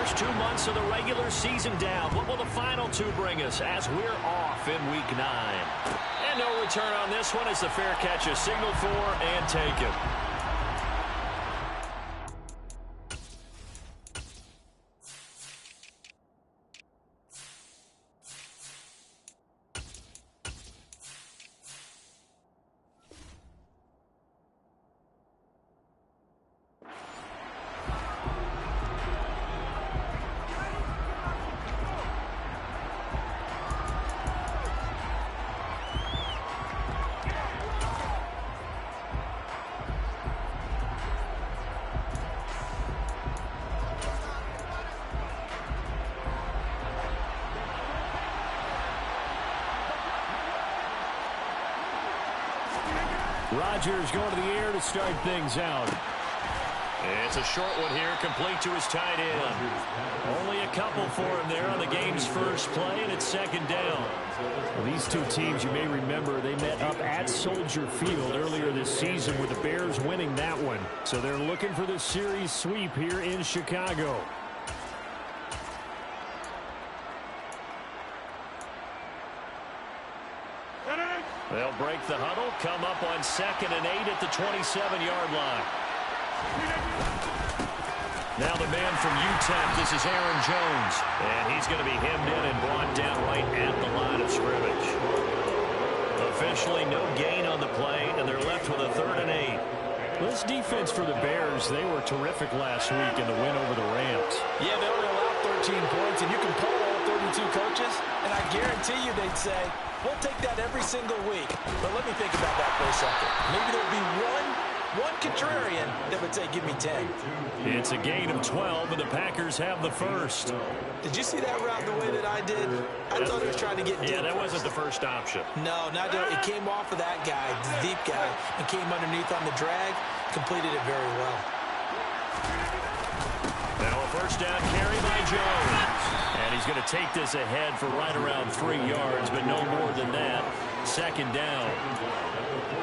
first 2 months of the regular season down. What will the final two bring us as we're off in Week 9? And no return on this one as the fair catch is signaled for and taken. Rodgers going to the air to start things out. It's a short one here, complete to his tight end. Only a couple for him there on the game's first play, and it's second down. Well, these two teams, you may remember, they met up at Soldier Field earlier this season with the Bears winning that one. So they're looking for the series sweep here in Chicago. They'll break the huddle, come up on 2nd and 8 at the 27-yard line. Now the man from UTEP, this is Aaron Jones. And he's going to be hemmed in and brought down right at the line of scrimmage. Officially no gain on the play, and they're left with a 3rd and 8. This defense for the Bears, they were terrific last week in the win over the Rams. Yeah, they only allowed 13 points, and you can poll all 32 coaches, and I guarantee you they'd say, we'll take that every single week. But let me think about that for a second. Maybe there'll be one contrarian that would say, give me 10. It's a gain of 12, and the Packers have the first. Did you see that route the way that I did? I thought he was trying to get deep. Yeah, that wasn't the first option. No, it came off of that guy, the deep guy, and came underneath on the drag, completed it very well. Now a first down carry by Jones. And he's going to take this ahead for right around 3 yards, but no more than that. Second down.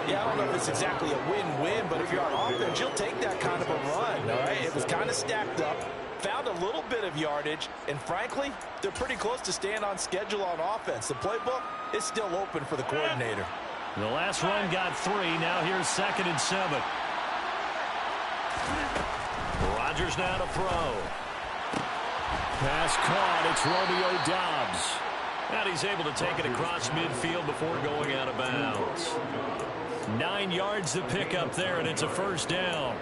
Yeah, I don't know if it's exactly a win-win, but if you're on offense, you'll take that kind of a run, all right? It was kind of stacked up, found a little bit of yardage, and frankly, they're pretty close to staying on schedule on offense. The playbook is still open for the coordinator. The last run got 3. Now here's 2nd and 7. Rodgers now to throw. Pass caught. It's Romeo Doubs. And he's able to take it across midfield before going out of bounds. 9 yards to pick up there, and it's a first down.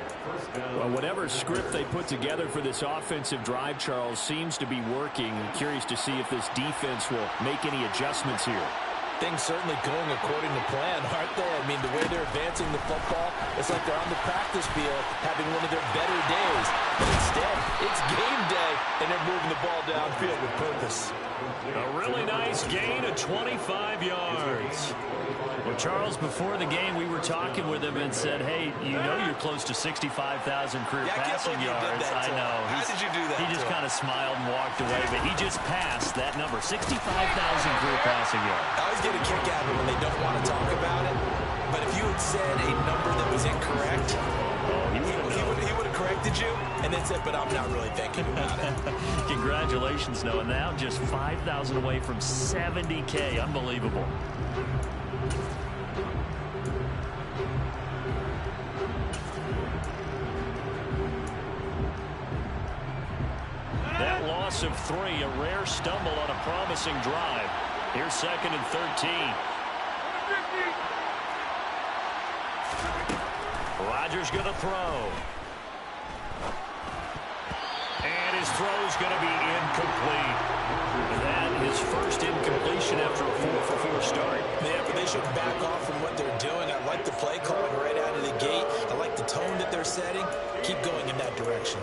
Well, whatever script they put together for this offensive drive, Charles, seems to be working. I'm curious to see if this defense will make any adjustments here. Things certainly going according to plan, aren't they? I mean, the way they're advancing the football, it's like they're on the practice field having one of their better days. But instead, it's game day, and they're moving the ball downfield with purpose. A really nice gain of 25 yards. Well, Charles, before the game, we were talking with him and said, hey, you know you're close to 65,000 career passing yards. I know. How did you do that? He just kind of smiled and walked away, but he just passed that number, 65,000 career passing yards. I always get a kick out of it when they don't want to talk about it. But if you had said a number that was incorrect, he would have corrected you and then said, but I'm not really thinking about it. Congratulations, Noah. Now just 5,000 away from 70K. Unbelievable. That loss of 3, a rare stumble on a promising drive. Here's 2nd and 13. Rodgers going to throw. And his throw's going to be incomplete. That is first incompletion after a 4-for-4 start. Yeah, but they should back off from what they're doing. I like the play calling right out of the gate. I like the tone that they're setting. Keep going in that direction.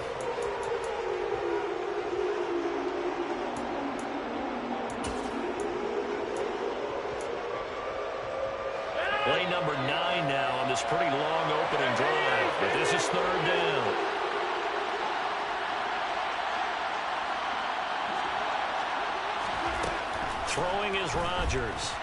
Play number 9 now on this pretty long opening drive. But this is 3rd down. Throwing is Rodgers.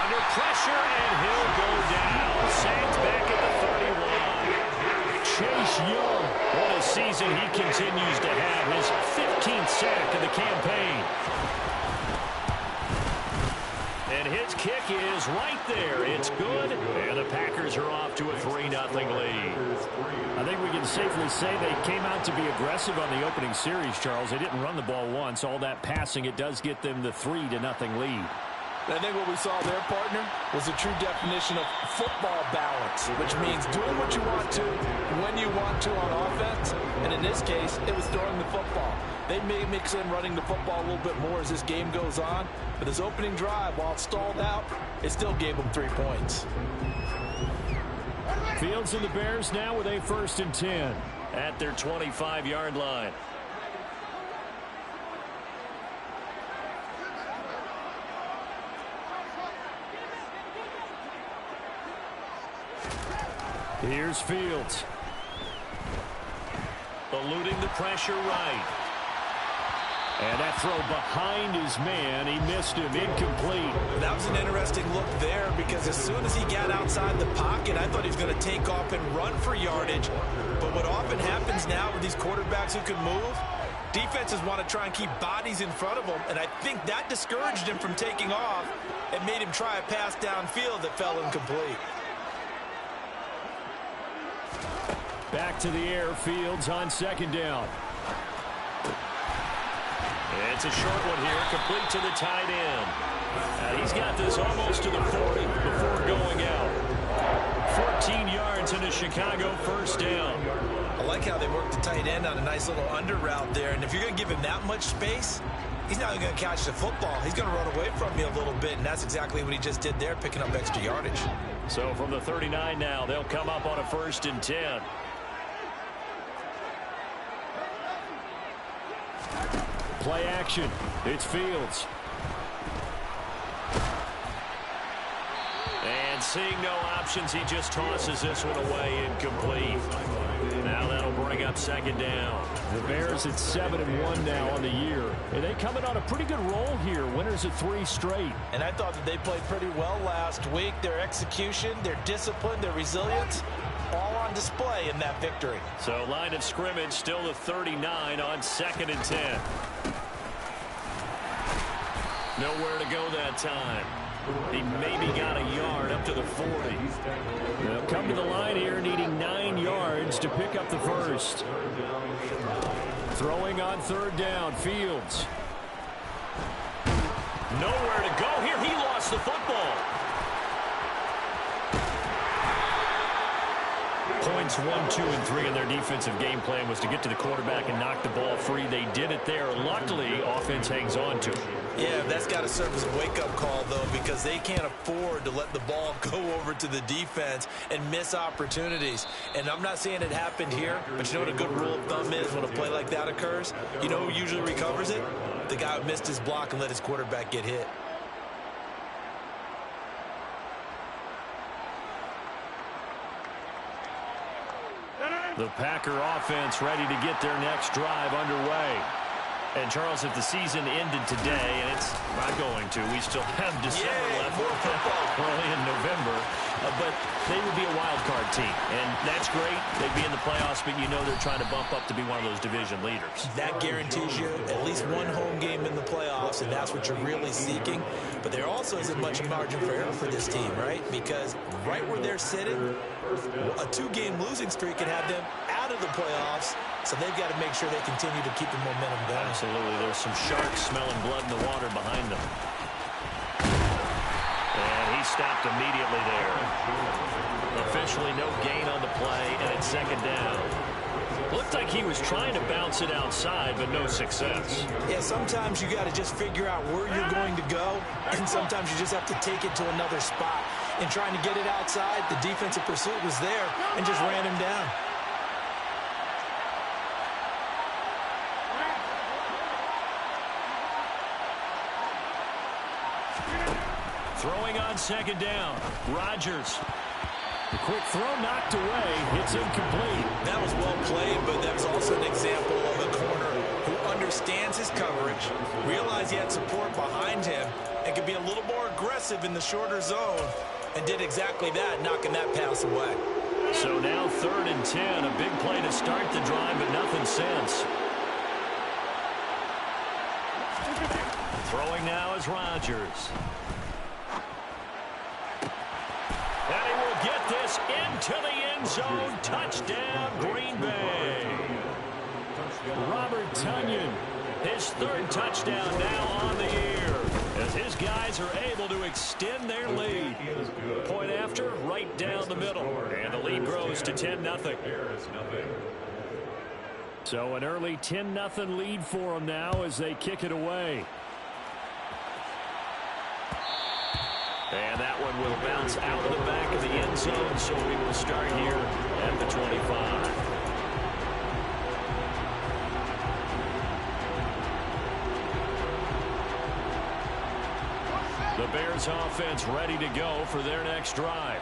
Under pressure, and he'll go down. Sacked back at the 31. Bryce Young. What a season he continues to have. His 15th sack of the campaign. And his kick is right there. It's good. And the Packers are off to a 3-0 lead. I think we can safely say they came out to be aggressive on the opening series, Charles. They didn't run the ball once. All that passing, it does get them the 3-0 lead. I think what we saw there, partner, was a true definition of football balance, which means doing what you want to, when you want to on offense. And in this case, it was throwing the football. They may mix in running the football a little bit more as this game goes on. But this opening drive, while it stalled out, it still gave them 3 points. Fields and the Bears now with a 1st and 10. At their 25-yard line. Here's Fields. Eluding the pressure right. And that throw behind his man. He missed him. Incomplete. That was an interesting look there because as soon as he got outside the pocket, I thought he was going to take off and run for yardage. But what often happens now with these quarterbacks who can move, defenses want to try and keep bodies in front of them. And I think that discouraged him from taking off and made him try a pass downfield that fell incomplete. Back to the air. Fields on 2nd down. It's a short one here, complete to the tight end. And he's got this almost to the 40 before going out. 14 yards and a Chicago 1st down. I like how they worked the tight end on a nice little under route there. And if you're going to give him that much space, he's not going to catch the football. He's going to run away from you a little bit, and that's exactly what he just did there, picking up extra yardage. So from the 39 now, they'll come up on a 1st and 10. Play action. It's Fields. And seeing no options, he just tosses this one away incomplete. Now that'll bring up 2nd down. The Bears at 7-1 now on the year. And they coming on a pretty good roll here. Winners of 3 straight. And I thought that they played pretty well last week. Their execution, their discipline, their resilience, all on display in that victory. So line of scrimmage still the 39 on 2nd and 10. Nowhere to go that time. He maybe got a yard up to the 40. They'll come to the line here needing 9 yards to pick up the 1st. Throwing on 3rd down. Fields. Nowhere to go here. He lost the football. Points 1, 2, and 3 in their defensive game plan was to get to the quarterback and knock the ball free. They did it there. Luckily, offense hangs on to it. Yeah, that's got to serve as a wake-up call, though, because they can't afford to let the ball go over to the defense and miss opportunities. And I'm not saying it happened here, but you know what a good rule of thumb is when a play like that occurs? You know who usually recovers it? The guy who missed his block and let his quarterback get hit. The Packer offense ready to get their next drive underway. And, Charles, if the season ended today, and it's not going to, we still have December left, early in November, but they would be a wild card team. And that's great. They'd be in the playoffs, but you know they're trying to bump up to be one of those division leaders. That guarantees you at least one home game in the playoffs, and that's what you're really seeking. But there also isn't much margin for error for this team, right? Because right where they're sitting, a 2-game losing streak can have them out of the playoffs. So they've got to make sure they continue to keep the momentum going. Absolutely. There's some sharks smelling blood in the water behind them. And he stopped immediately there. Officially no gain on the play, and it's 2nd down. Looked like he was trying to bounce it outside, but no success. Yeah, sometimes you got to just figure out where you're going to go, and sometimes you just have to take it to another spot. And trying to get it outside, the defensive pursuit was there and just ran him down. Throwing on 2nd down. Rodgers. The quick throw knocked away. It's incomplete. That was well played, but that was also an example of a corner who understands his coverage, realized he had support behind him, and could be a little more aggressive in the shorter zone, and did exactly that, knocking that pass away. So now 3rd and 10. A big play to start the drive, but nothing since. Throwing now is Rodgers. And he will get this into the end zone. Touchdown, Green Bay. Robert Tonyan, his 3rd touchdown now on the year, as his guys are able to extend their lead. Point after, right down the middle. And the lead grows to 10-0. So an early 10-0 lead for them now as they kick it away. And that one will bounce out of the back of the end zone, so we will start here at the 25. The Bears offense ready to go for their next drive.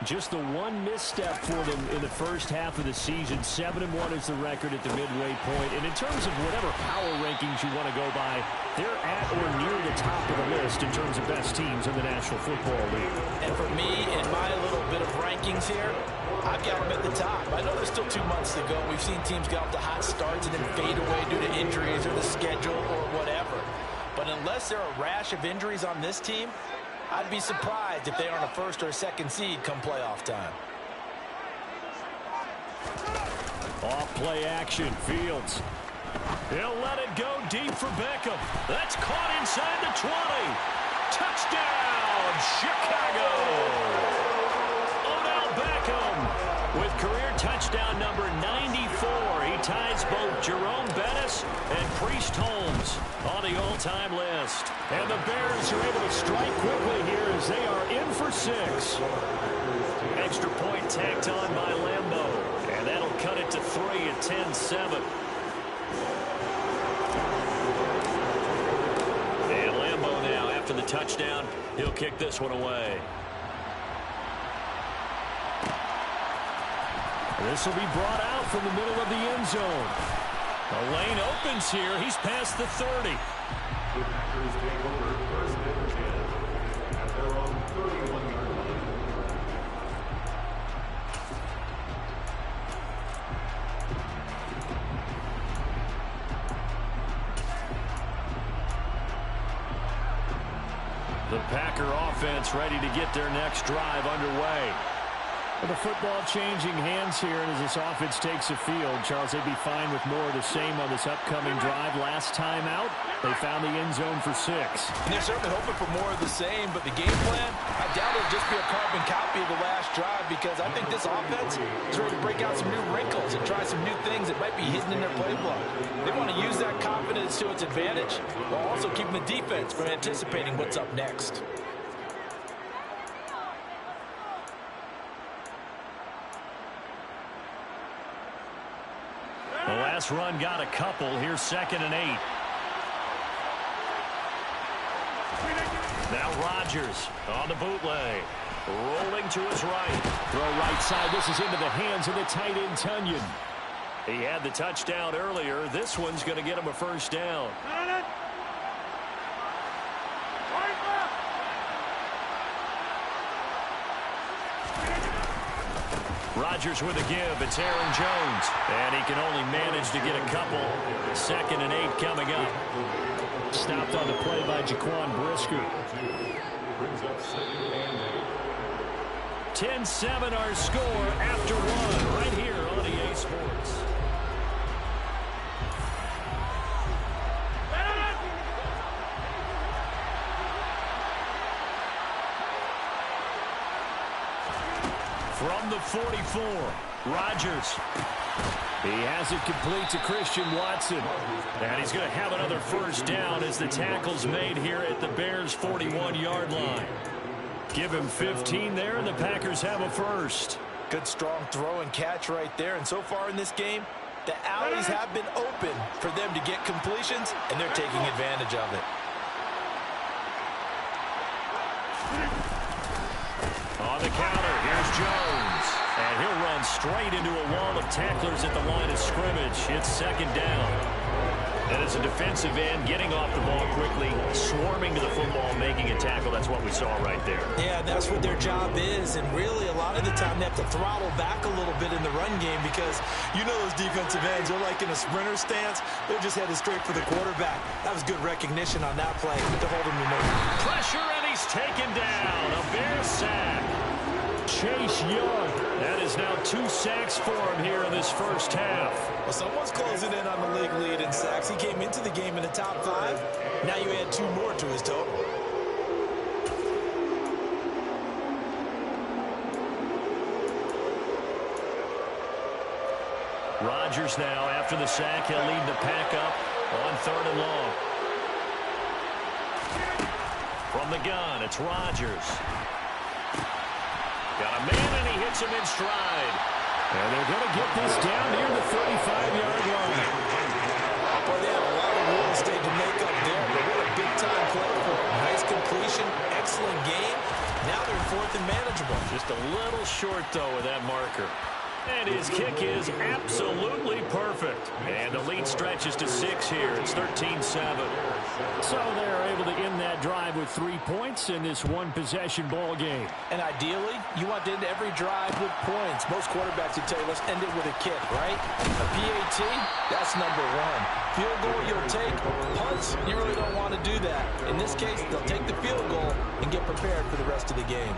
Just the one misstep for them in the first half of the season. 7-1 is the record at the midway point. And in terms of whatever power rankings you want to go by, they're at or near the top of the list in terms of best teams in the National Football League. And for me, in my little bit of rankings here, I've got them at the top. I know there's still 2 months to go. We've seen teams get off to hot starts and then fade away due to injuries or the schedule or whatever. But unless there are a rash of injuries on this team, I'd be surprised if they aren't a 1st or a 2nd seed come playoff time. Off play action, Fields. He'll let it go deep for Beckham. That's caught inside the 20. Touchdown, Chicago. Odell Beckham with career touchdown number 94. He ties both Jerome Bettis and Priest Holmes on the all-time list. And the Bears are able to strike quickly here as they are in for 6. Extra point tacked on by Lambeau. And that'll cut it to 3 at 10-7. And Lambeau now, after the touchdown, he'll kick this one away. This will be brought out from the middle of the end zone. The lane opens here. He's past the 30. The Packers take over 1st and 10 at their own 31-yard line. The Packer offense ready to get their next drive underway. Well, the football changing hands here, and as this offense takes the field, Charles, they'd be fine with more of the same on this upcoming drive. Last time out, they found the end zone for 6. And they're certainly hoping for more of the same, but the game plan, I doubt it'll just be a carbon copy of the last drive, because I think this offense is ready to break out some new wrinkles and try some new things that might be hidden in their playbook. They want to use that confidence to its advantage while also keeping the defense from anticipating what's up next. The last run got a couple. Here's 2nd and 8. Now Rodgers on the bootleg. Rolling to his right. Throw right side. This is into the hands of the tight end, Tonyan. He had the touchdown earlier. This one's going to get him a 1st down. Rodgers with a give. It's Aaron Jones. And he can only manage to get a couple. 2nd and 8 coming up. Stopped on the play by Jaquan Brisker. 10-7 our score after 1 right here on EA Sports. From the 44, Rodgers. He has it complete to Christian Watson. And he's going to have another 1st down as the tackle's made here at the Bears' 41-yard line. Give him 15 there, and the Packers have a 1st. Good strong throw and catch right there. And so far in this game, the alleys have been open for them to get completions, and they're taking advantage of it. On the counter, here's Jones. And he'll run straight into a wall of tacklers at the line of scrimmage. It's 2nd down. And as a defensive end, getting off the ball quickly, swarming to the football, making a tackle, that's what we saw right there. Yeah, that's what their job is, and really a lot of the time they have to throttle back a little bit in the run game because you know those defensive ends, they're like in a sprinter stance. They're just headed straight for the quarterback. That was good recognition on that play to hold him to no. Pressure, and he's taken down. A Bear sack. Chase Young. That is now 2 sacks for him here in this first half. Well, someone's closing in on the league lead in sacks. He came into the game in the top 5. Now you add 2 more to his total. Rodgers now, after the sack, he'll lead the pack up on 3rd and long. From the gun, it's Rodgers. Got a man, and he hits him in stride. And they're going to get this down near the 35-yard line. Well, they have a lot of real estate to make up there, but what a big-time play for him. Nice completion, excellent game. Now they're 4th and manageable. Just a little short, though, with that marker. And his kick is absolutely perfect. And the lead stretches to 6 here. It's 13-7. So they're able to end that drive with 3 points in this one-possession ball game. And ideally, you want to end every drive with points. Most quarterbacks would tell you, let's end it with a kick, right? A PAT, that's number 1. Field goal, you'll take. Punts, you really don't want to do that. In this case, they'll take the field goal and get prepared for the rest of the game.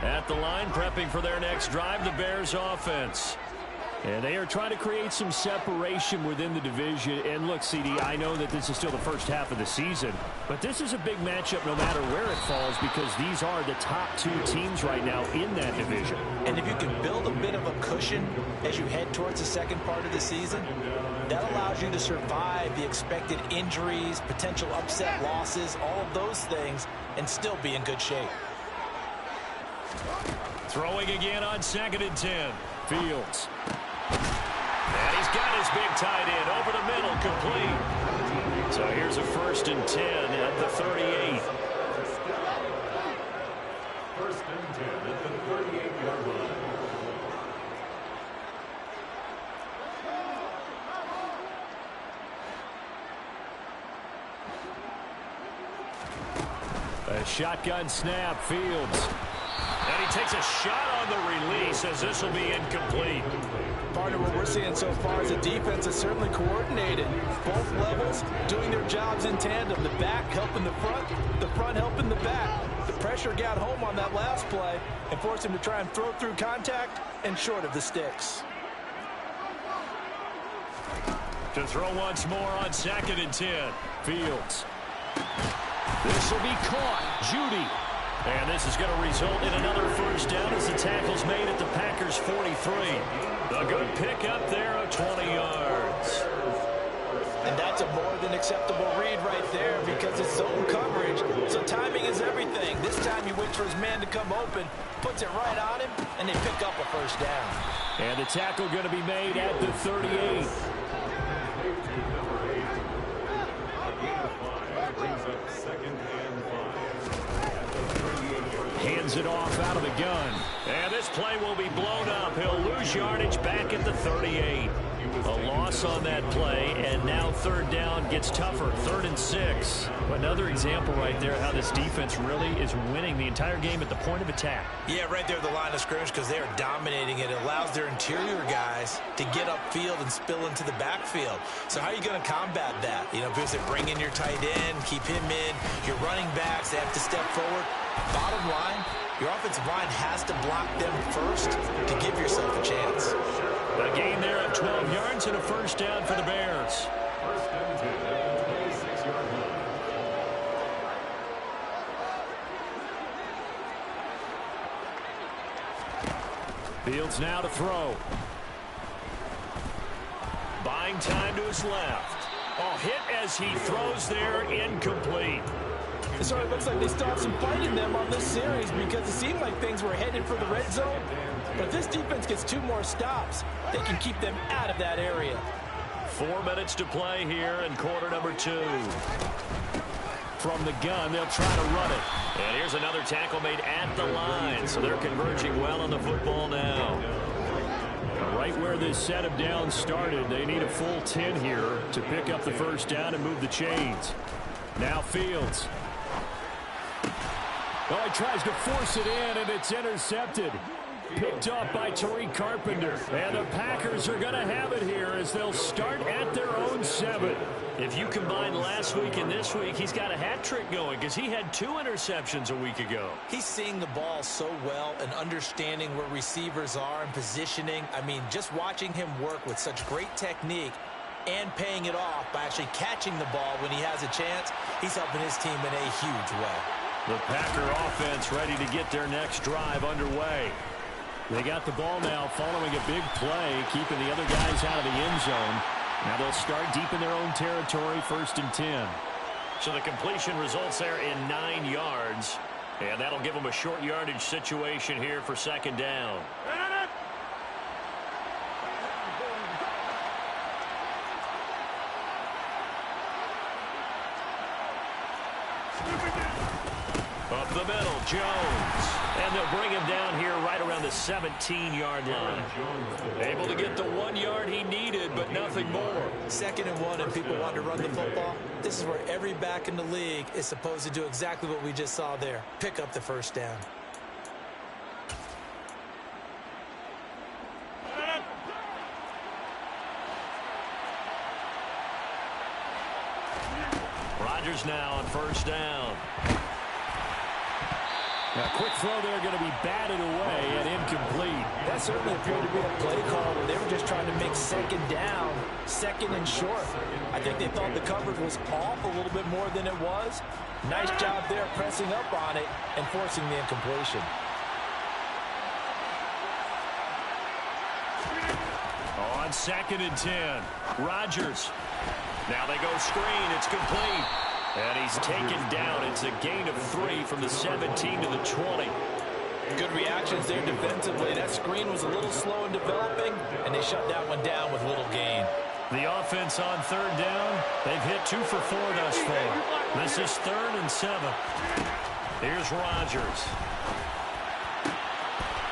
At the line, prepping for their next drive, the Bears offense. And they are trying to create some separation within the division. And look, CD, I know that this is still the first half of the season, but this is a big matchup no matter where it falls because these are the top 2 teams right now in that division. And if you can build a bit of a cushion as you head towards the second part of the season, that allows you to survive the expected injuries, potential upset losses, all of those things, and still be in good shape. Throwing again on 2nd and 10. Fields. And he's got his big tight end over the middle, complete. So here's a 1st and 10 at the 38. 1st and 10 at the 38-yard line. A shotgun snap, Fields. And he takes a shot on the release as this will be incomplete. Partner, what we're seeing so far is the defense is certainly coordinated. Both levels doing their jobs in tandem. The back helping the front helping the back. The pressure got home on that last play and forced him to try and throw through contact and short of the sticks. To throw once more on 2nd and 10. Fields. This will be caught. Judy. And this is going to result in another 1st down as the tackle's made at the Packers' 43. A good pickup there of 20 yards. And that's a more than acceptable read right there because it's zone coverage, so timing is everything. This time he waits for his man to come open, puts it right on him, and they pick up a 1st down. And the tackle going to be made at the 38. Hands it off out of the gun. And this play will be blown up. He'll lose yardage back at the 38. A loss on that play, and now 3rd down gets tougher. 3rd and 6. Another example right there how this defense really is winning the entire game at the point of attack. Yeah, right there at the line of scrimmage because they are dominating it. It allows their interior guys to get upfield and spill into the backfield. So how are you going to combat that? You know, because they bring in your tight end, keep him in. Your running backs, they have to step forward. Bottom line, your offensive line has to block them first to give yourself a chance. A gain there of 12 yards and a 1st down for the Bears. 1st and 10 at the 26-yard line. Fields now to throw. Buying time to his left. Oh, hit as he throws there, incomplete. So it looks like they still have some fight in them on this series because it seemed like things were headed for the red zone. But if this defense gets 2 more stops, they can keep them out of that area. 4 minutes to play here in quarter number 2. from the gun. They'll try to run it. And here's another tackle made at the line. So they're converging well on the football now. Right where this set of downs started, they need a full 10 here to pick up the first down and move the chains. Now Fields. Oh, he tries to force it in, and it's intercepted. Picked up by Tariq Carpenter. And the Packers are going to have it here as they'll start at their own 7. If you combine last week and this week, he's got a hat trick going because he had 2 interceptions a week ago. He's seeing the ball so well and understanding where receivers are and positioning. I mean, just watching him work with such great technique and paying it off by actually catching the ball when he has a chance, he's helping his team in a huge way. The Packer offense ready to get their next drive underway. They got the ball now following a big play, keeping the other guys out of the end zone. Now they'll start deep in their own territory, 1st and 10. So the completion results there in 9 yards. And that'll give them a short yardage situation here for 2nd down. Up the middle, Jones. And they'll bring him down here right around the 17-yard line. Able to get the 1 yard he needed, but nothing more. 2nd and 1 and people want to run the football. This is where every back in the league is supposed to do exactly what we just saw there. Pick up the first down. Rodgers now on 1st down. A quick throw there going to be batted away and incomplete. That certainly appeared to be a play call where they were just trying to make 2nd down, 2nd and short. I think they thought the coverage was off a little bit more than it was. Nice job there pressing up on it and forcing the incompletion. On 2nd and 10, Rodgers. Now they go screen. It's complete. And he's taken down. It's a gain of 3 from the 17 to the 20. Good reactions there defensively. That screen was a little slow in developing, and they shut that one down with little gain. The offense on 3rd down. They've hit 2 for 4 thus far. This is 3rd and 7. Here's Rodgers.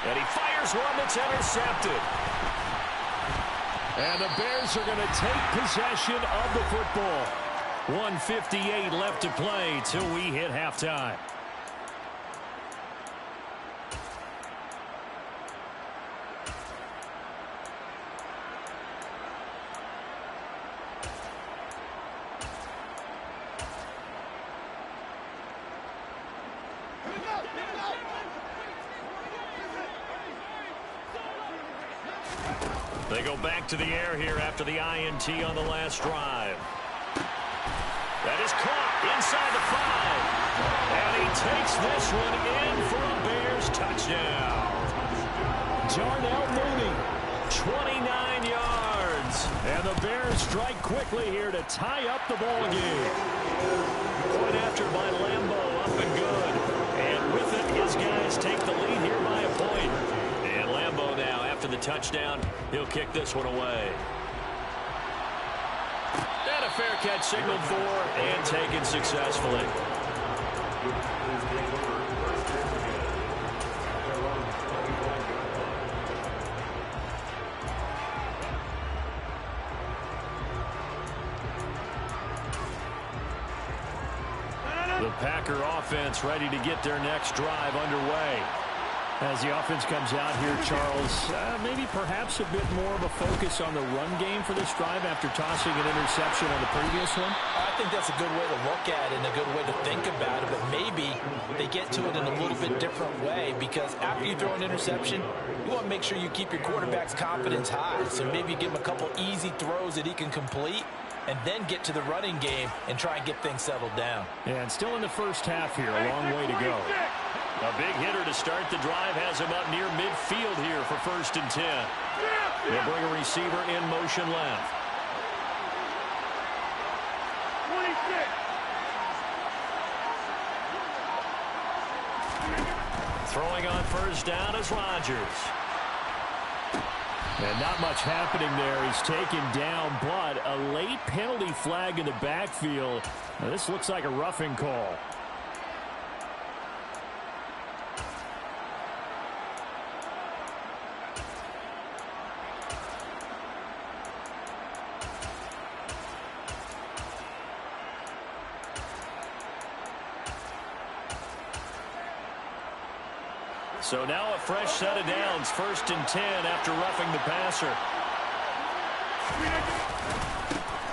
And he fires one that's intercepted. And the Bears are going to take possession of the football. 1:58 left to play till we hit halftime. They go back to the air here after the INT on the last drive. That is caught inside the 5. And he takes this one in for a Bears touchdown. Darnell Mooney, 29 yards. and the Bears strike quickly here to tie up the ball game. Point after by Lambo, up and good. And with it, his guys take the lead here by a point. And Lambo now, after the touchdown, he'll kick this one away. And a fair catch signaled for and taken successfully. The Packer offense ready to get their next drive underway. As the offense comes out here, Charles, maybe perhaps a bit more of a focus on the run game for this drive after tossing an interception on the previous one? I think that's a good way to look at it and a good way to think about it, but maybe they get to it in a little bit different way, because after you throw an interception, you want to make sure you keep your quarterback's confidence high. So maybe you give him a couple easy throws that he can complete, and then get to the running game and try and get things settled down. And still in the first half here, a long way to go. A big hitter to start the drive has him up near midfield here for 1st and 10. They'll bring a receiver in motion left. 26. Throwing on 1st down is Rodgers. And not much happening there. He's taken down, but a late penalty flag in the backfield. Now, this looks like a roughing call. So now a fresh set of downs, 1st and 10 after roughing the passer.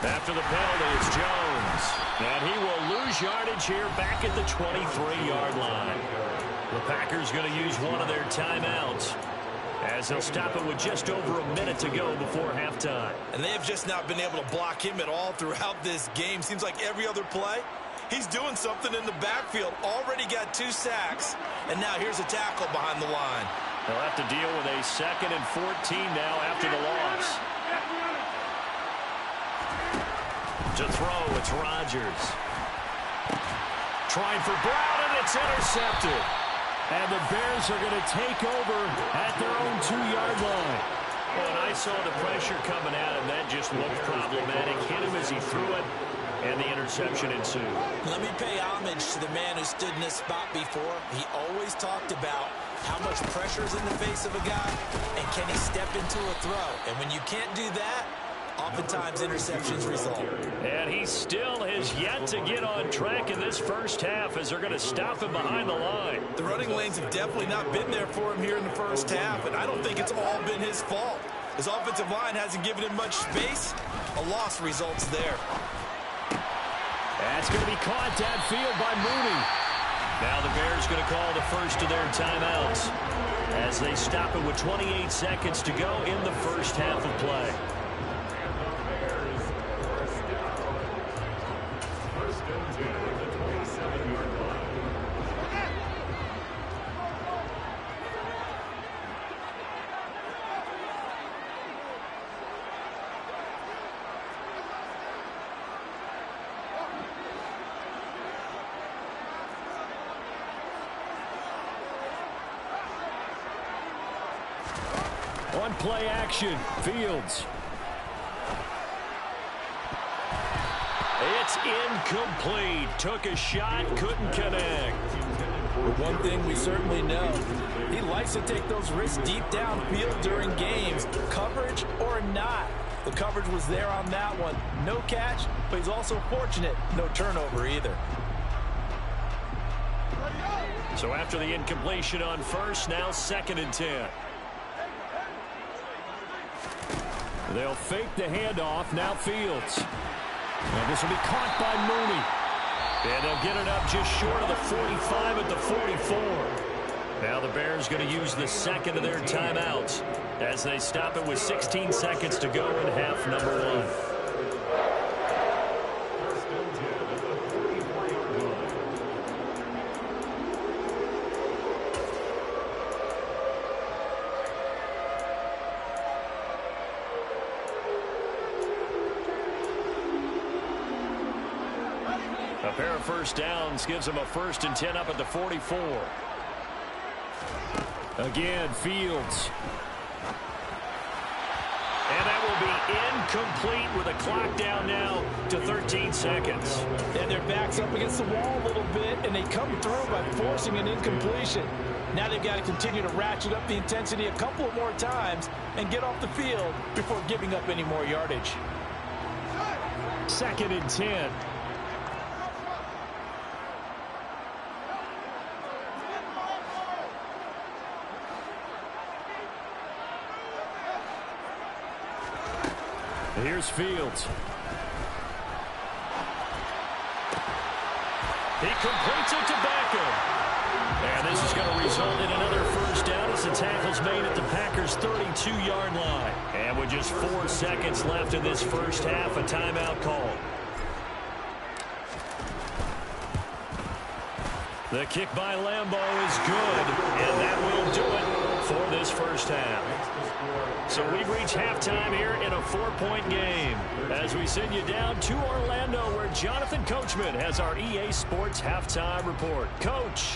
After the penalty, it's Jones. And he will lose yardage here back at the 23-yard line. The Packers going to use one of their timeouts as they'll stop it with just over a minute to go before halftime. And they have just not been able to block him at all throughout this game. Seems like every other play, he's doing something in the backfield. Already got 2 sacks. And now here's a tackle behind the line. They'll have to deal with a 2nd and 14 now after the loss. To throw, it's Rodgers. Trying for Brown, and it's intercepted. And the Bears are going to take over at their own 2-yard line. Well, and I saw the pressure coming at him. That just looked problematic. Hit him as he threw it, and the interception ensued. Let me pay homage to the man who stood in this spot before. He always talked about how much pressure is in the face of a guy, and can he step into a throw. And when you can't do that, oftentimes interceptions result. And he still has yet to get on track in this first half as they're going to stop him behind the line. The running lanes have definitely not been there for him here in the first half, and I don't think it's all been his fault. His offensive line hasn't given him much space. A loss results there. That's going to be caught downfield by Mooney. Now the Bears going to call the first of their timeouts as they stop it with 28 seconds to go in the first half of play. On play action, Fields. It's incomplete. Took a shot, couldn't connect. One thing we certainly know, he likes to take those risks deep downfield during games, coverage or not. The coverage was there on that one. No catch, but he's also fortunate. No turnover either. So after the incompletion on first, now 2nd and 10. They'll fake the handoff. Now Fields. And this will be caught by Mooney. And they'll get it up just short of the 45 at the 44. Now the Bears going to use the 2nd of their timeouts as they stop it with 16 seconds to go in half number 1. A pair of first downs gives them a 1st and 10 up at the 44. Again, Fields. And that will be incomplete with a clock down now to 13 seconds. And their back's up against the wall a little bit, and they come through by forcing an incompletion. Now they've got to continue to ratchet up the intensity a couple of more times and get off the field before giving up any more yardage. 2nd and 10. Here's Fields. He completes it to Beckham. And this is going to result in another first down as the tackle's made at the Packers' 32-yard line. And with just 4 seconds left in this first half, a timeout call. The kick by Lambeau is good, and that will do it for this first half. So we've reached halftime here in a 4-point game as we send you down to Orlando where Jonathan Coachman has our EA Sports halftime report. Coach.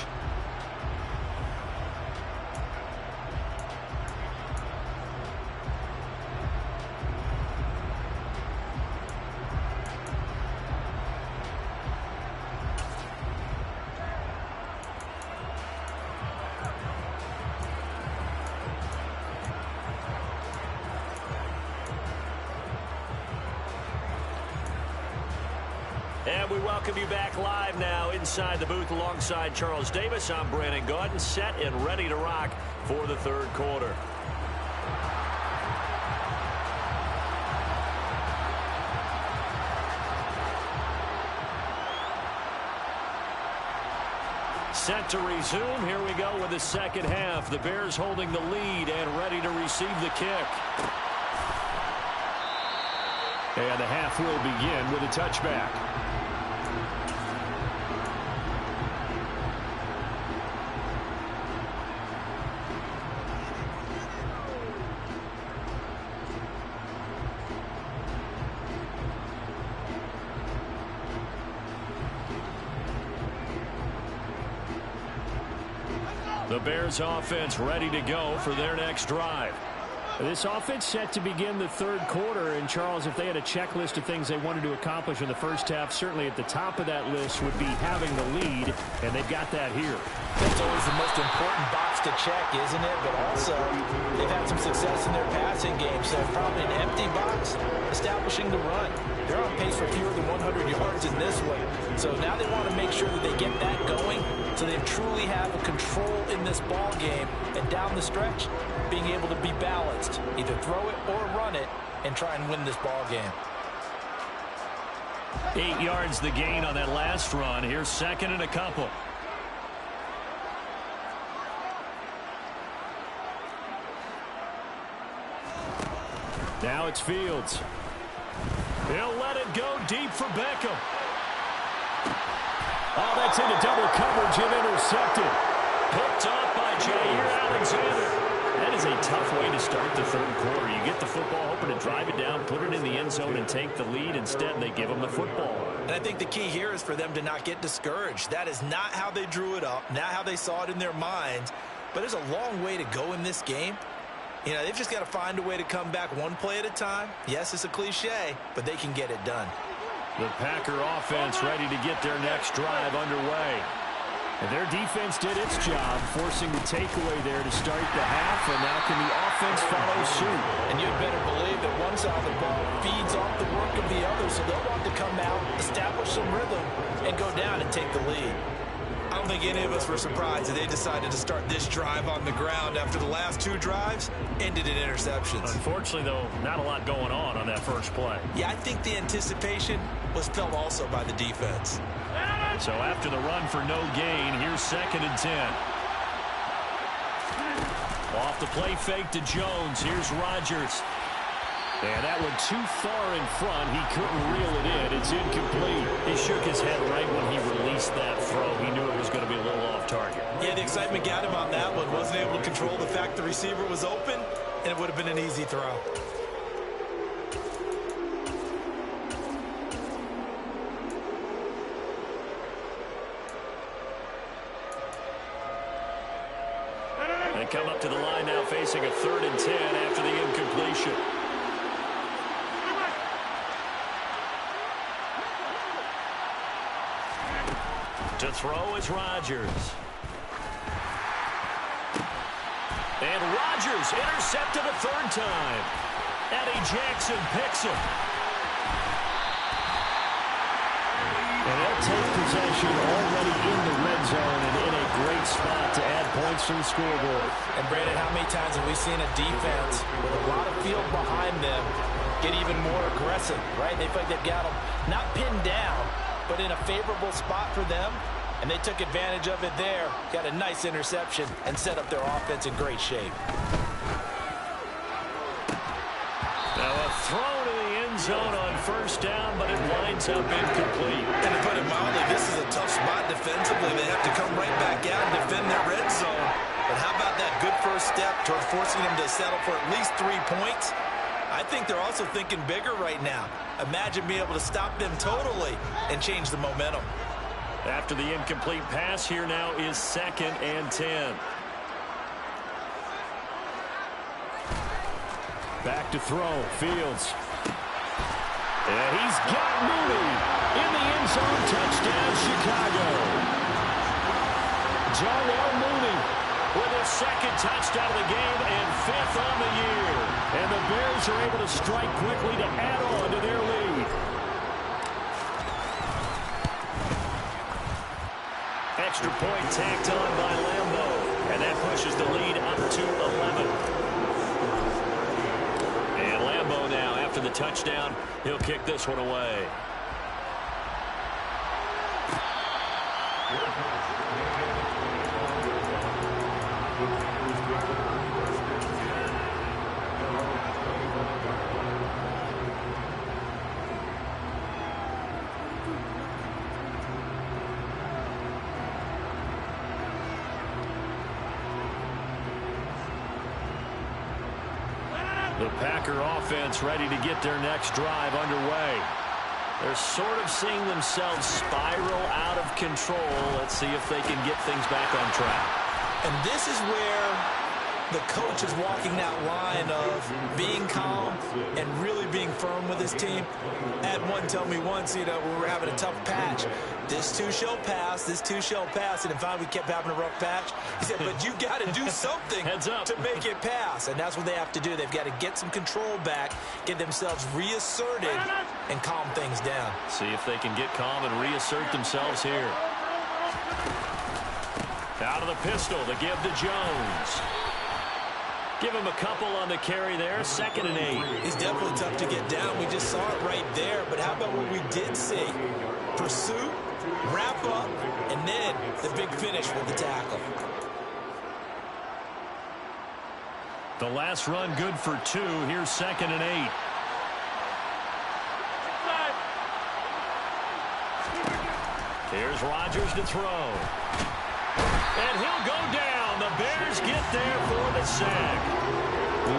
And we welcome you back live now inside the booth alongside Charles Davis. I'm Brandon Gaudin, set and ready to rock for the third quarter. Set to resume. Here we go with the second half. The Bears holding the lead and ready to receive the kick. And the half will begin with a touchback. The Bears offense ready to go for their next drive. This offense set to begin the third quarter. And, Charles, if they had a checklist of things they wanted to accomplish in the first half, certainly at the top of that list would be having the lead, and they've got that here. That's always the most important box to check, isn't it? But also, they've had some success in their passing game, so probably an empty box, establishing the run. They're on pace for fewer than 100 yards in this one. So now they want to make sure that they get that going so they truly have a control in this ball game. And down the stretch, being able to be balanced, either throw it or run it, and try and win this ball game. 8 yards the gain on that last run. Here's second and a couple. Now it's Fields. He'll let it go deep for Beckham. Oh, that's into double coverage and intercepted. Picked off by Jair Alexander. That is a tough way to start the third quarter. You get the football, hoping to drive it down, put it in the end zone, and take the lead. Instead, they give them the football. And I think the key here is for them to not get discouraged. That is not how they drew it up, not how they saw it in their minds. But there's a long way to go in this game. You know, they've just got to find a way to come back one play at a time. Yes, it's a cliche, but they can get it done. The Packer offense ready to get their next drive underway. And their defense did its job, forcing the takeaway there to start the half, and now can the offense follow suit? And you'd better believe that one side of the ball feeds off the work of the other, so they'll want to come out, establish some rhythm, and go down and take the lead. I don't think any of us were surprised that they decided to start this drive on the ground after the last two drives ended in interceptions. Unfortunately, though, not a lot going on that first play. Yeah, I think the anticipation was felt also by the defense. So after the run for no gain, here's second and 10. Off the play fake to Jones. Here's Rodgers. And that one too far in front. He couldn't reel it in. It's incomplete. He shook his head right when he released that throw. He knew it was going to be a little off target. Yeah, the excitement got him on that one. Wasn't able to control the fact the receiver was open, and it would have been an easy throw. They come up to the line now facing a 3rd and 10 after the incompletion. To throw is Rodgers. And Rodgers intercepted a 3rd time. Eddie Jackson picks him. And they'll take possession already in the red zone and in a great spot to add points to the scoreboard. And, Brandon, how many times have we seen a defense with a lot of field behind them get even more aggressive, right? They feel like they've got them not pinned down, but in a favorable spot for them, and they took advantage of it there, got a nice interception, and set up their offense in great shape. Now a throw to the end zone on 1st down, but it winds up incomplete. And to put it mildly, this is a tough spot defensively. They have to come right back out and defend their red zone. But how about that good first step toward forcing them to settle for at least 3 points? I think they're also thinking bigger right now. Imagine being able to stop them totally and change the momentum. After the incomplete pass, here now is 2nd and 10. Back to throw, Fields. And he's got Mooney in the end zone. Touchdown, Chicago. Darnell Mooney with his 2nd touchdown of the game and 5th on the year. And the Bears are able to strike quickly to add on to their lead. Extra point tacked on by Lambo. And that pushes the lead up to 11. And Lambo now, after the touchdown, he'll kick this one away. The Packer offense ready to get their next drive underway. They're sort of seeing themselves spiral out of control. Let's see if they can get things back on track. And this is where the coach is walking that line of being calm and really being firm with his team. I had one tell me once, when we were having a tough patch, this too shall pass, this too shall pass. And in fact, we kept having a rough patch. He said, but you got to do something to make it pass. And that's what they have to do. They've got to get some control back, get themselves reasserted, and calm things down. See if they can get calm and reassert themselves here. Out of the pistol to give to Jones. Give him a couple on the carry there. 2nd and 8. He's definitely tough to get down. We just saw it right there. But how about what we did see? Pursuit, wrap up, and then the big finish with the tackle. The last run good for 2. Here's 2nd and 8. Here's Rodgers to throw. And he'll go down. The Bears get there for the sack.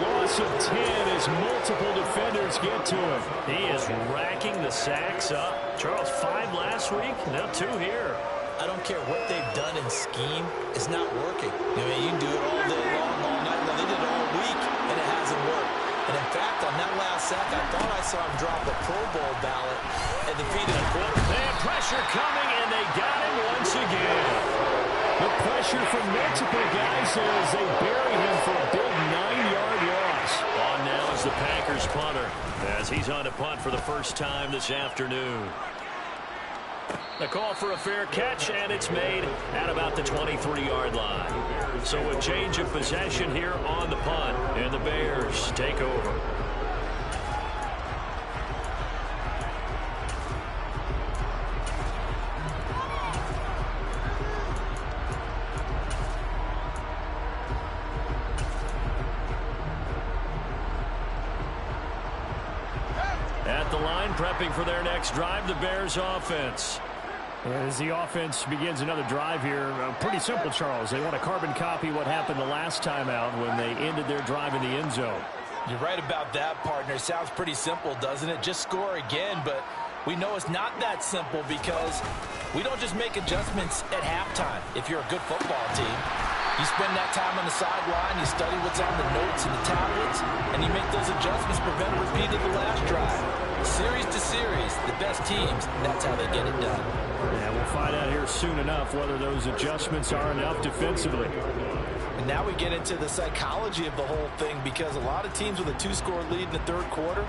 Loss of 10 as multiple defenders get to him. He is racking the sacks up. Charles, 5 last week, now 2 here. I don't care what they've done in scheme. It's not working. I mean, you can do it all day long, all night long. They did it all week, and it hasn't worked. And in fact, on that last sack, I thought I saw him drop a Pro Bowl ballot and defeated a quarterback. They had pressure coming, and they got him once again. The pressure from multiple guys as they bury him for a big 9-yard loss. On now is the Packers punter as he's on to punt for the first time this afternoon. The call for a fair catch, and it's made at about the 23-yard line. So a change of possession here on the punt, and the Bears take over. At the line, prepping for their next drive, the Bears offense. As the offense begins another drive here, pretty simple, Charles. They want to carbon copy what happened the last time out when they ended their drive in the end zone. You're right about that, partner. Sounds pretty simple, doesn't it? Just score again, but we know it's not that simple because we don't just make adjustments at halftime if you're a good football team. You spend that time on the sideline, you study what's on the notes and the tablets, and you make those adjustments, prevent a repeat of the last drive. Series to series, the best teams, that's how they get it done. Yeah, we'll find out here soon enough whether those adjustments are enough defensively. And now we get into the psychology of the whole thing because a lot of teams with a 2-score lead in the third quarter,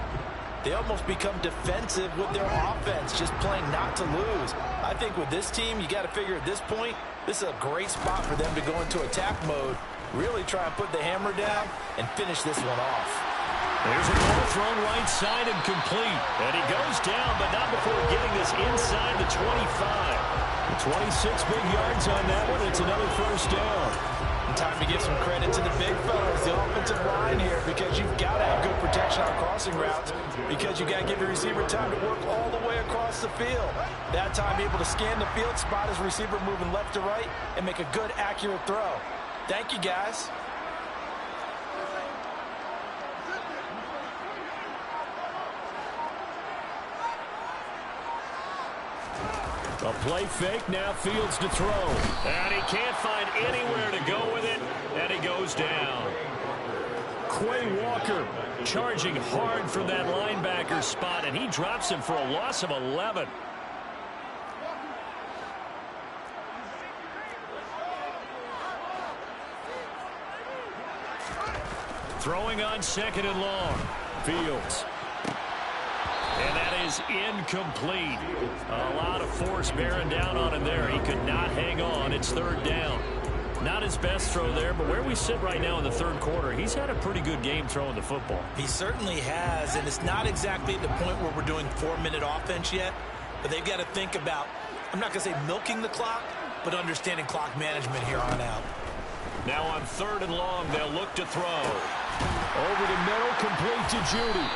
they almost become defensive with their offense, just playing not to lose. I think with this team, you got to figure at this point, this is a great spot for them to go into attack mode, really try and put the hammer down and finish this one off. There's a ball thrown right side and complete. And he goes down, but not before getting this inside the 25. 26 big yards on that one. It's another first down. And time to give some credit to the big fellas, the offensive line here, because you've got to have good protection on crossing routes because you've got to give your receiver time to work all the way across the field. That time able to scan the field, spot his receiver moving left to right, and make a good, accurate throw. Thank you, guys. A play fake, now Fields to throw. And he can't find anywhere to go with it, and he goes down. Quay Walker charging hard from that linebacker spot, and he drops him for a loss of 11. Throwing on 2nd and long. Fields. And that is incomplete. A lot of force bearing down on him there. He could not hang on. It's third down. Not his best throw there, but where we sit right now in the third quarter, he's had a pretty good game throwing the football. He certainly has, and it's not exactly at the point where we're doing 4-minute offense yet, but they've got to think about, I'm not going to say milking the clock, but understanding clock management here on out. Now on third and long, they'll look to throw. Over the middle, complete to Judy.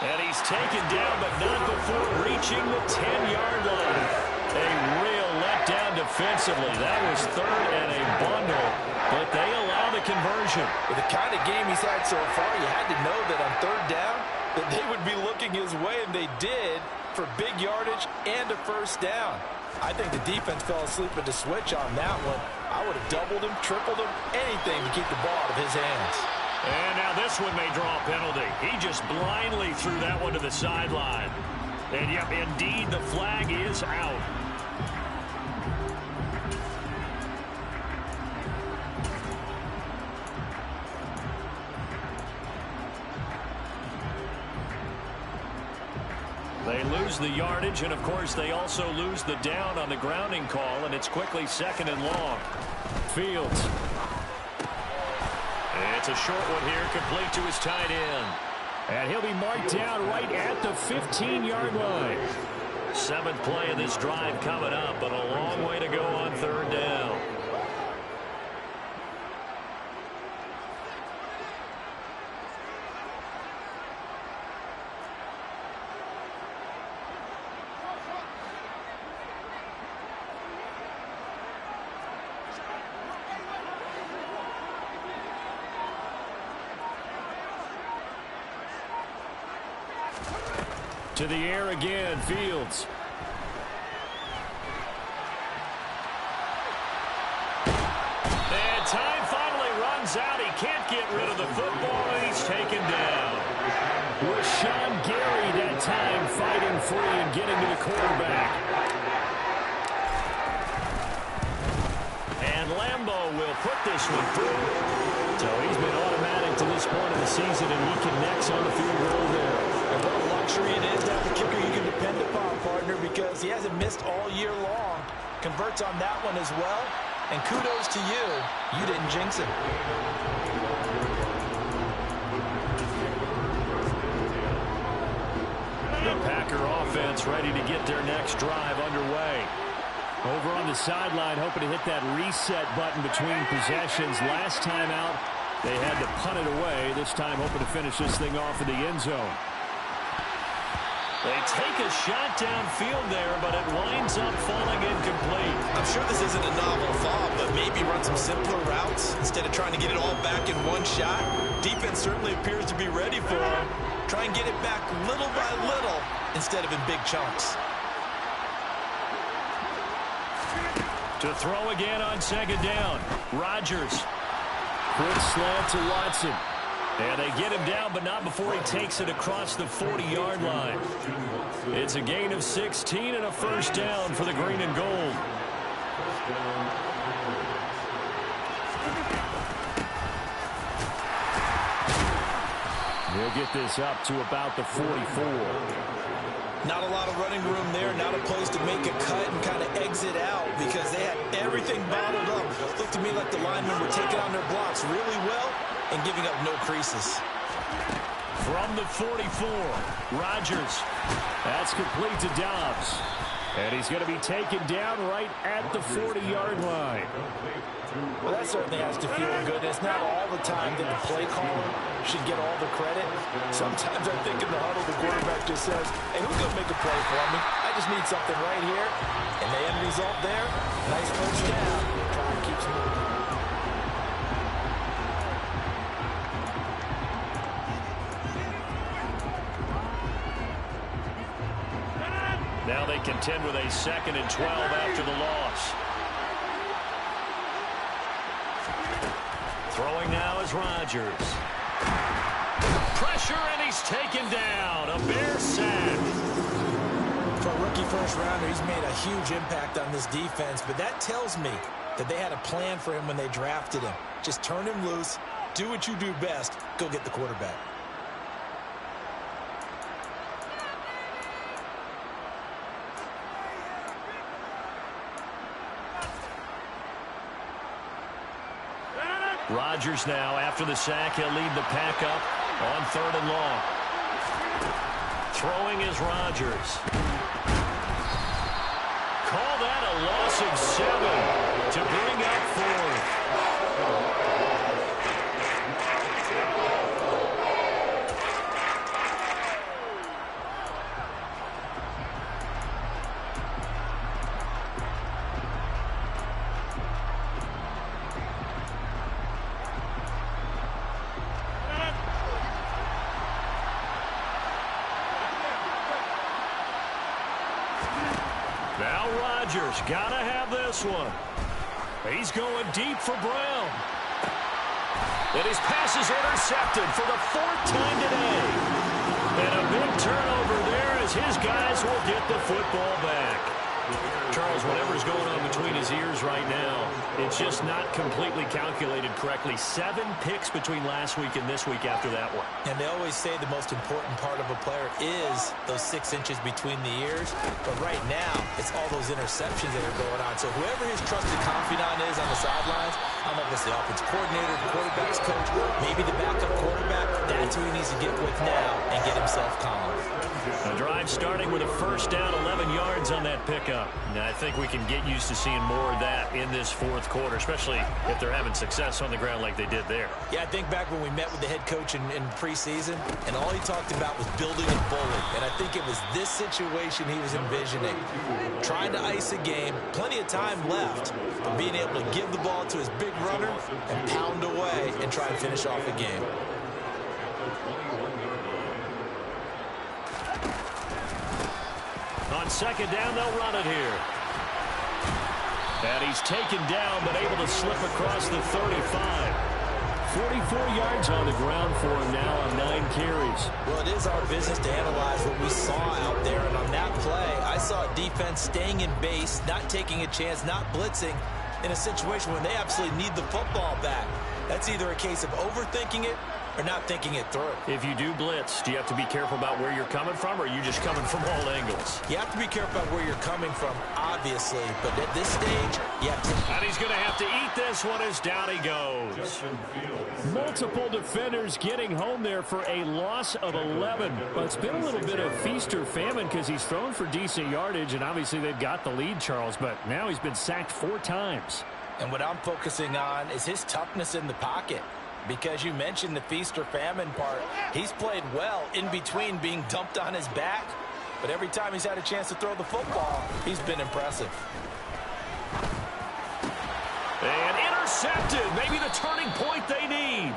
And he's taken down, but not before reaching the 10-yard line. A real letdown defensively. That was third and a bundle, but they allow the conversion. With the kind of game he's had so far, you had to know that on third down, that they would be looking his way, and they did, for big yardage and a first down. I think the defense fell asleep at the switch on that one. I would have doubled him, tripled him, anything to keep the ball out of his hands. And now this one may draw a penalty. He just blindly threw that one to the sideline. And yep, indeed, the flag is out. They lose the yardage, and of course they also lose the down on the grounding call, and it's quickly second and long. Fields. It's a short one here, complete to his tight end. And he'll be marked down right at the 15-yard line. Seventh play of this drive coming up, but a long way to go on third down. To the air again, Fields. And time finally runs out. He can't get rid of the football, and he's taken down. Rashawn Gary that time fighting free and getting to the quarterback. And Lambeau will put this one through. So he's been automatic to this point of the season, and he connects on the field goal there. And what a luxury it is to have a kicker you can depend upon, partner, because he hasn't missed all year long. Converts on that one as well. And kudos to you. You didn't jinx him. The Packer offense ready to get their next drive underway. Over on the sideline, hoping to hit that reset button between possessions. Last time out, they had to punt it away. This time, hoping to finish this thing off in the end zone. They take a shot downfield there, but it winds up falling incomplete. I'm sure this isn't a novel thought, but maybe run some simpler routes instead of trying to get it all back in one shot. Defense certainly appears to be ready for him. Try and get it back little by little instead of in big chunks. To throw again on second down. Rodgers. Quick slant to Watson. And they get him down, but not before he takes it across the 40-yard line. It's a gain of 16 and a first down for the green and gold. They'll get this up to about the 44. Not a lot of running room there, not a place to make a cut and kind of exit out because they had everything bottled up. Looked to me like the linemen were taking on their blocks really well and giving up no creases. From the 44, Rodgers. That's complete to Dobbs. And he's going to be taken down right at the 40-yard line. Well, that certainly has to feel good. It's not all the time that the play caller should get all the credit. Sometimes I think in the huddle, the quarterback just says, hey, who's going to make a play for me? I just need something right here. And the end result there, nice first down. Drive keeps moving. Now they contend with a 2nd and 12 after the loss. Throwing now is Rodgers. Pressure, and he's taken down. A Bear sack. For a rookie first rounder, he's made a huge impact on this defense, but that tells me that they had a plan for him when they drafted him. Just turn him loose, do what you do best, go get the quarterback. Rodgers now, after the sack, he'll lead the pack up on 3rd and long. Throwing is Rodgers. Call that a loss of 7 to bring up 4th. Now Rodgers gotta have this one. He's going deep for Brown. And his pass is intercepted for the 4th time today. And a big turnover there as his guys will get the football back. Charles, whatever's going on between his ears right now, it's just not completely calculated correctly. 7 picks between last week and this week after that one. And they always say the most important part of a player is those 6 inches between the ears. But right now, it's all those interceptions that are going on. So whoever his trusted confidant is on the sidelines, I don't know if it's the offense coordinator, the quarterback's coach, maybe the backup quarterback, that's who he needs to get with now and get himself calm. A drive starting with a 1st down, 11 yards on that pickup. Now, I think we can get used to seeing more of that in this 4th quarter, especially if they're having success on the ground like they did there. Yeah, I think back when we met with the head coach in preseason, and all he talked about was building and bullying. And I think it was this situation he was envisioning. Trying to ice a game, plenty of time left, but being able to give the ball to his big runner and pound away and try and finish off a game. On 2nd down, they'll run it here. And he's taken down, but able to slip across the 35. 44 yards on the ground for him now on 9 carries. Well, it is our business to analyze what we saw out there. And on that play, I saw a defense staying in base, not taking a chance, not blitzing in a situation when they absolutely need the football back. That's either a case of overthinking it or not thinking it through. If you do blitz, do you have to be careful about where you're coming from, or are you just coming from all angles? You have to be careful about where you're coming from, obviously. But at this stage, you have to... And he's going to have to eat this one as down he goes. Multiple defenders getting home there for a loss of 11. But it's been a little bit of feast or famine because he's thrown for decent yardage, and obviously they've got the lead, Charles. But now he's been sacked 4 times. And what I'm focusing on is his toughness in the pocket. Because you mentioned the feast or famine part. He's played well in between being dumped on his back. But every time he's had a chance to throw the football, he's been impressive. And intercepted. Maybe the turning point they need.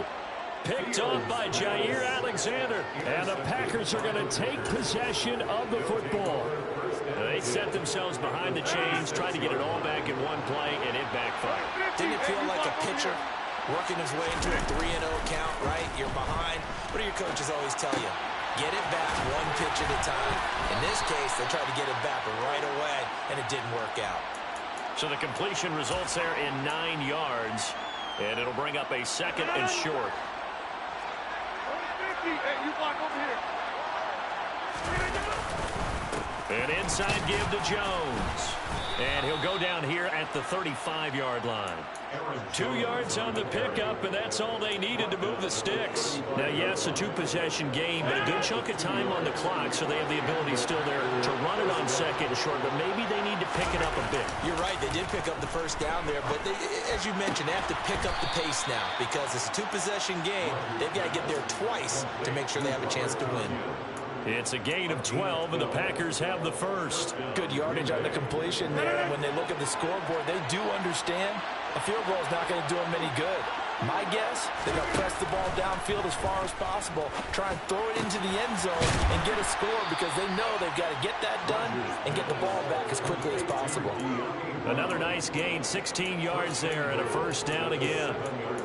Picked off by Jair Alexander. And the Packers are going to take possession of the football. They set themselves behind the chains, trying to get it all back in one play, and it backfired. Didn't it feel like a pitcher working his way into a 3-0 count, right? You're behind. What do your coaches always tell you? Get it back 1 pitch at a time. In this case, they tried to get it back right away, and it didn't work out. So the completion results there in 9 yards, and it'll bring up a 2nd and short. Hey, you block over here. An inside give to Jones. And he'll go down here at the 35-yard line. 2 yards on the pickup, and that's all they needed to move the sticks. Now, yes, a 2-possession game, but a good chunk of time on the clock, so they have the ability still there to run it on 2nd and short, but maybe they need to pick it up a bit. You're right. They did pick up the 1st down there, but they, as you mentioned, they have to pick up the pace now because it's a 2-possession game. They've got to get there twice to make sure they have a chance to win. It's a gain of 12, and the Packers have the 1st. Good yardage on the completion there. And when they look at the scoreboard, they do understand a field goal is not going to do them any good. My guess, they're going to press the ball downfield as far as possible, try and throw it into the end zone and get a score because they know they've got to get that done and get the ball back as quickly as possible. Another nice gain, 16 yards there and a 1st down again.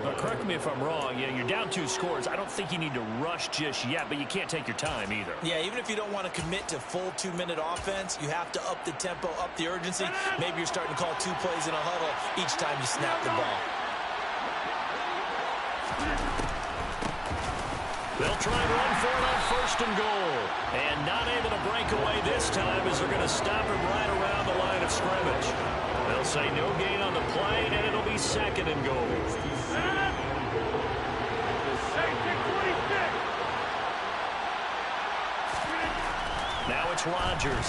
Now, correct me if I'm wrong, you're down 2 scores. I don't think you need to rush just yet, but you can't take your time either. Yeah, even if you don't want to commit to full 2-minute offense, you have to up the tempo, up the urgency. Maybe you're starting to call 2 plays in a huddle each time you snap the ball. They'll try and run for it on 1st and goal. And not able to break away this time as they're going to stop him right around the line of scrimmage. They'll say no gain on the play, and it'll be 2nd and goal. it's Rodgers.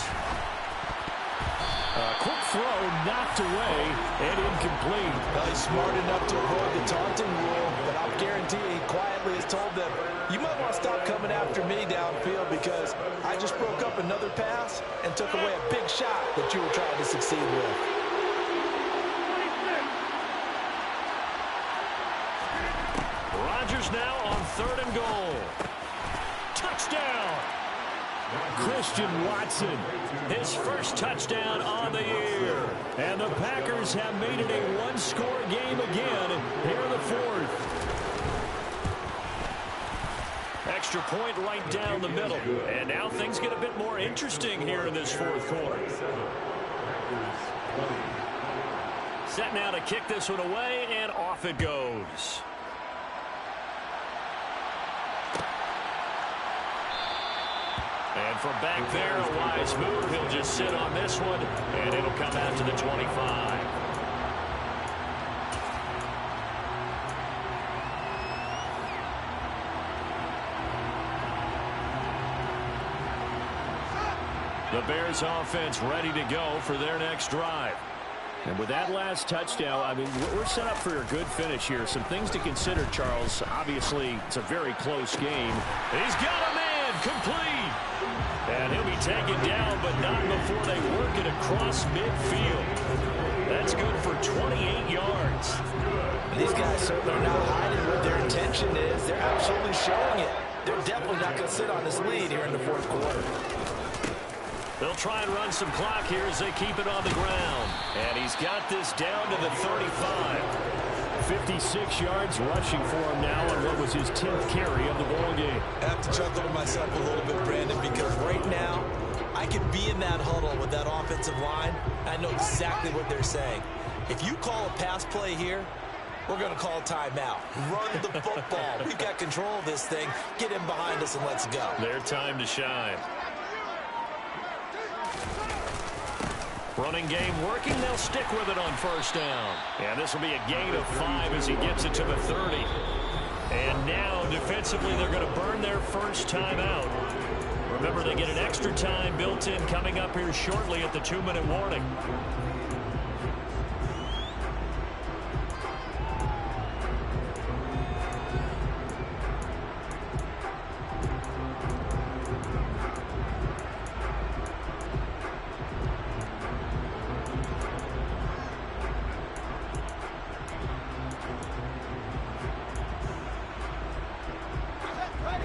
A quick throw knocked away and incomplete. Well, he's smart enough to avoid the taunting rule, but I'll guarantee he quietly has told them, you might want to stop coming after me downfield because I just broke up another pass and took away a big shot that you were trying to succeed with. Rodgers now on 3rd and goal. Touchdown! Christian Watson, his first touchdown on the year. And the Packers have made it a one-score game again here in the 4th. Extra point right down the middle. And now things get a bit more interesting here in this 4th quarter. Set now to kick this one away, and off it goes. And from back there, a wise move. He'll just sit on this one, and it'll come out to the 25. The Bears offense ready to go for their next drive. And with that last touchdown, I mean, we're set up for a good finish here. Some things to consider, Charles. Obviously, it's a very close game. He's got a man complete. And he'll be taken down, but not before they work it across midfield. That's good for 28 yards. These guys certainly are not hiding what their intention is. They're absolutely showing it. They're definitely not going to sit on this lead here in the 4th quarter. They'll try and run some clock here as they keep it on the ground. And he's got this down to the 35. 56 yards rushing for him now on what was his 10th carry of the ball game. I have to chuckle to myself a little bit, Brandon, because right now I could be in that huddle with that offensive line. I know exactly what they're saying. If you call a pass play here, we're going to call timeout. Run the football. We've got control of this thing. Get him behind us and let's go. Their time to shine. Running game working. They'll stick with it on 1st down. And this will be a gain of 5 as he gets it to the 30. And now, defensively, they're going to burn their first timeout. Remember, they get an extra time built in coming up here shortly at the 2-minute warning.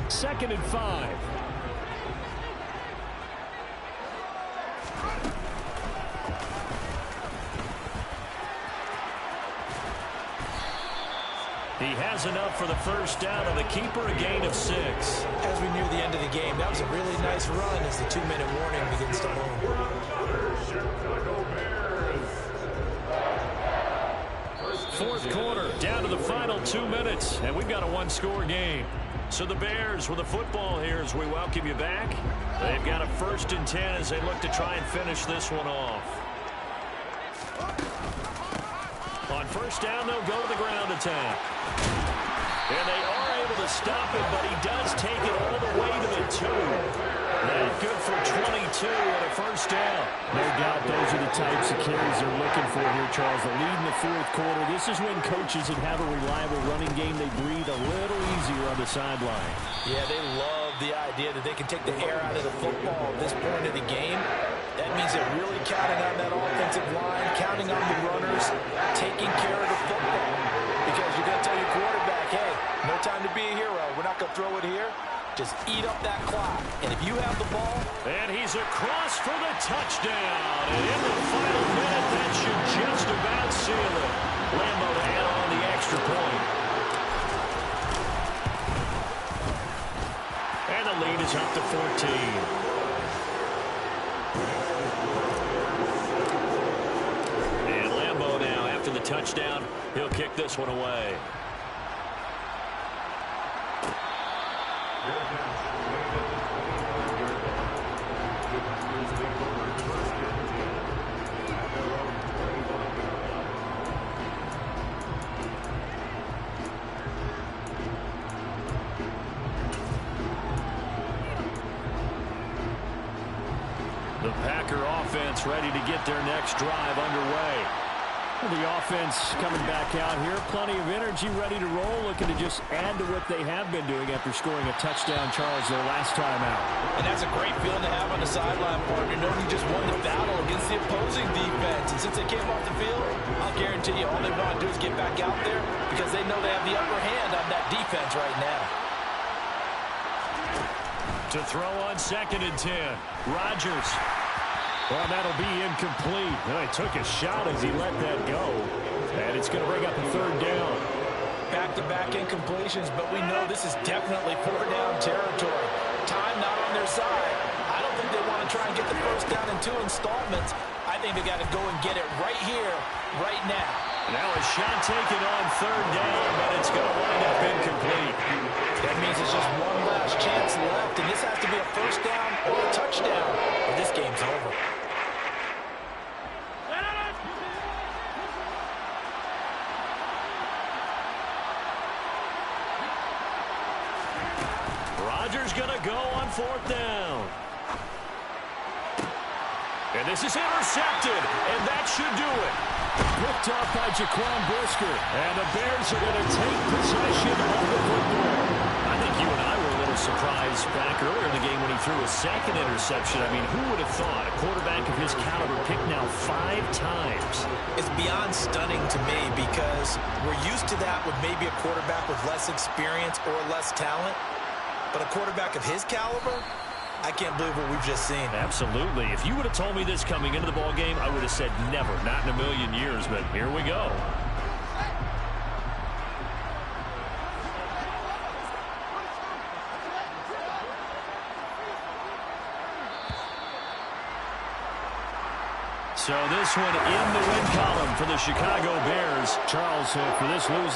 Second and 5. He has enough for the first down of the keeper, a gain of 6. As we near the end of the game, that was a really nice run as the 2-minute warning begins to loom. Fourth quarter, down to the final 2 minutes, and we've got a one-score game. So the Bears with the football here as we welcome you back. They've got a 1st and 10 as they look to try and finish this one off. On 1st down, they'll go to the ground attack. And they are able to stop it, but he does take it all the way to the 2. That good for 22 and a 1st down. No doubt those are the types of carries they're looking for here, Charles. The lead in the 4th quarter. This is when coaches that have a reliable running game, they breathe a little easier on the sideline. Yeah, they love the idea that they can take the air out of the football at this point of the game. That means they're really counting on that offensive line, counting on the runners, taking care of the football. Because you're going to tell your quarterback, hey, no time to be a hero. We're not going to throw it here. Just eat up that clock. And if you have the ball. And he's across for the touchdown. And in the final minute, that should just about seal it. Lambo to add on the extra point. And the lead is up to 14. The touchdown, he'll kick this one away. offense ready to get their next drive underway. The offense coming back out here. Plenty of energy, ready to roll, looking to just add to what they have been doing after scoring a touchdown, Charles, their last time out. And that's a great feeling to have on the sideline, partner, knowing you just won the battle against the opposing defense. And since they came off the field, I'll guarantee you all they want to do is get back out there because they know they have the upper hand on that defense right now. To throw on 2nd and 10. Rodgers. Well, that'll be incomplete. Well, he took a shot as he let that go. And it's going to bring up a 3rd down. Back-to-back incompletions, but we know this is definitely 4-down territory. Time not on their side. I don't think they want to try and get the first down in 2 installments. I think they got to go and get it right here, right now. Now a shot taken on 3rd down, but it's going to wind up incomplete. That means it's just one last chance left, and this has to be a first down or a touchdown, or this game's over. Rodgers going to go on 4th down. And this is intercepted, and that should do it. Picked off by Jaquan Brisker, and the Bears are going to take possession of the football. I think you and I were a little surprised back earlier in the game when he threw a 2nd interception. I mean, who would have thought a quarterback of his caliber picked now 5 times? It's beyond stunning to me because we're used to that with maybe a quarterback with less experience or less talent. But a quarterback of his caliber, I can't believe what we've just seen. Absolutely. If you would have told me this coming into the ball game, I would have said never, not in a million years, but here we go. So this one in the win column for the Chicago Bears. Charles, for this losing